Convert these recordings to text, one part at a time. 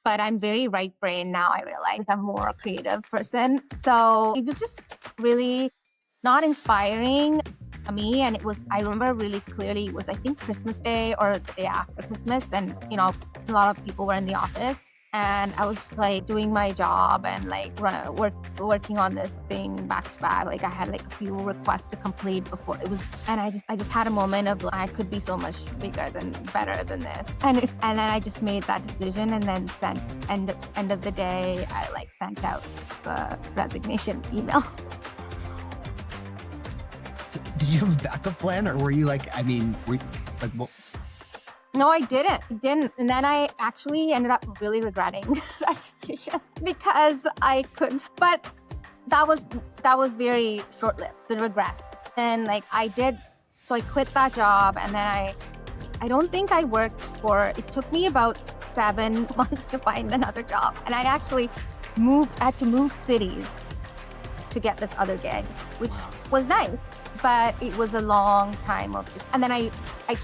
but I'm very right brain now. I realize I'm more a creative person. So it was just really not inspiring to me. And I remember really clearly, it was, I think, Christmas Day or the day after Christmas. And, a lot of people were in the office. And I was just like doing my job and like working on this thing back to back. Like I had like a few requests to complete before it was, and I just had a moment of like, I could be so much bigger than better than this. And then I just made that decision and then end of the day, I like sent out the resignation email. So did you have a backup plan, or were you like, what? No, I didn't. And then I actually ended up really regretting that decision because I couldn't. But that was very short-lived, the regret. And like so I quit that job, and then I don't think I worked it took me about 7 months to find another job. And I actually had to move cities to get this other gig, which was nice. But it was a long time and then I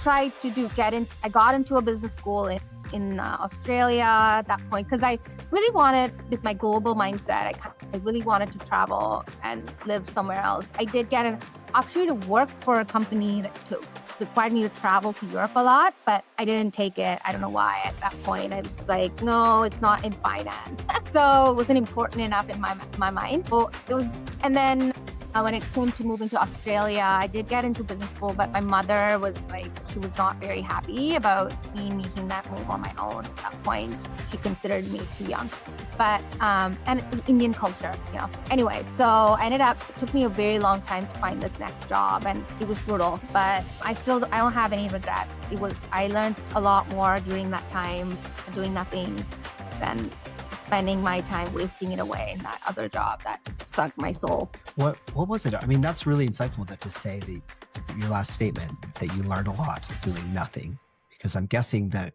tried to I got into a business school in Australia at that point, because I really wanted, with my global mindset, I really wanted to travel and live somewhere else. I did get an opportunity to work for a company that required me to travel to Europe a lot, but I didn't take it. I don't know why at that point. I was like, no, it's not in finance. So it wasn't important enough in my mind. Well, and then when it came to moving to Australia, I did get into business school, but my mother was like, she was not very happy about me making that move on my own at that point. She considered me too young. But, and Indian culture, Anyway, so it took me a very long time to find this next job, and it was brutal, but I don't have any regrets. I learned a lot more during that time doing nothing than spending my time wasting it away in that other job that sucked my soul. What was it? I mean, that's really insightful to say your last statement, that you learned a lot doing nothing, because I'm guessing that,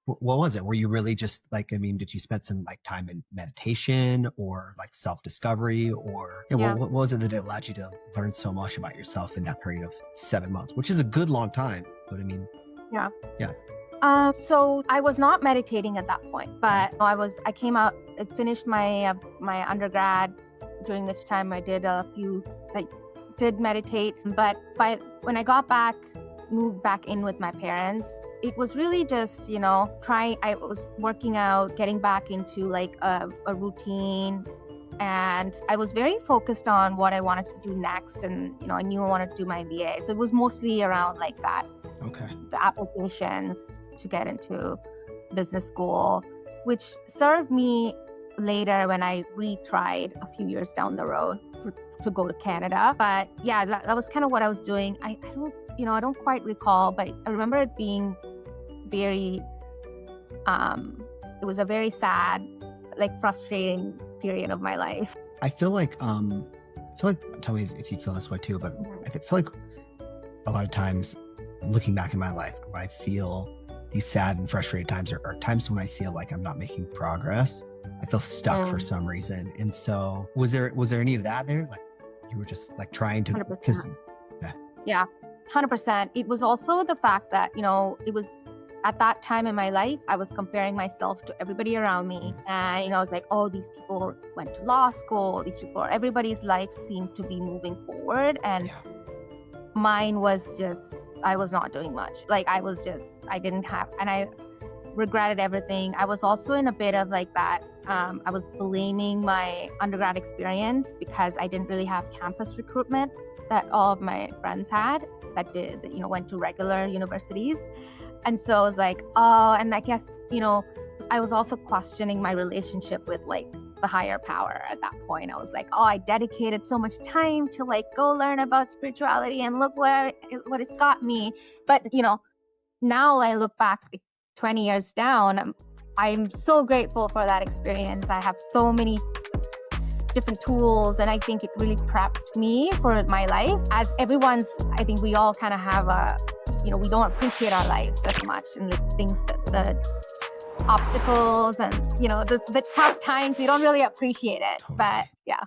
what was it? Were you really just like, did you spend some like time in meditation or like self-discovery, or what was it that allowed you to learn so much about yourself in that period of 7 months, which is a good long time, but Yeah. Yeah. So I was not meditating at that point, but I finished my undergrad. During this time, I did did meditate, but when I got back, moved back in with my parents, it was really just, I was working out, getting back into like a routine. And I was very focused on what I wanted to do next. And, I knew I wanted to do my MBA. So it was mostly around like that. Okay. The applications to get into business school, which served me later when I retried a few years down the road to go to Canada. But yeah, that was kind of what I was doing. I don't quite recall, but I remember it being very, it was a very sad, like frustrating period of my life. I feel like, tell me if you feel this way too, but I feel like a lot of times looking back in my life, when I feel these sad and frustrated times are times when I feel like I'm not making progress. I feel stuck for some reason. And so was there any of that there? Like you were just like trying to, 100%. Yeah, 100%. It was also the fact that, it was at that time in my life, I was comparing myself to everybody around me. And, I was like, oh, these people went to law school. Everybody's life seemed to be moving forward. And mine was just, I was not doing much. Like I regretted everything. I was also in a bit of like that. I was blaming my undergrad experience because I didn't really have campus recruitment that all of my friends had that went to regular universities. And so I was like, oh, and I guess, I was also questioning my relationship with like the higher power at that point. I was like, oh, I dedicated so much time to like go learn about spirituality and look what it's got me. But, now I look back 20 years down, I'm so grateful for that experience. I have so many different tools, and I think it really prepped me for my life. I think we all kind of have we don't appreciate our lives as much, and the things the obstacles and, the tough times, we don't really appreciate it. Totally. But yeah.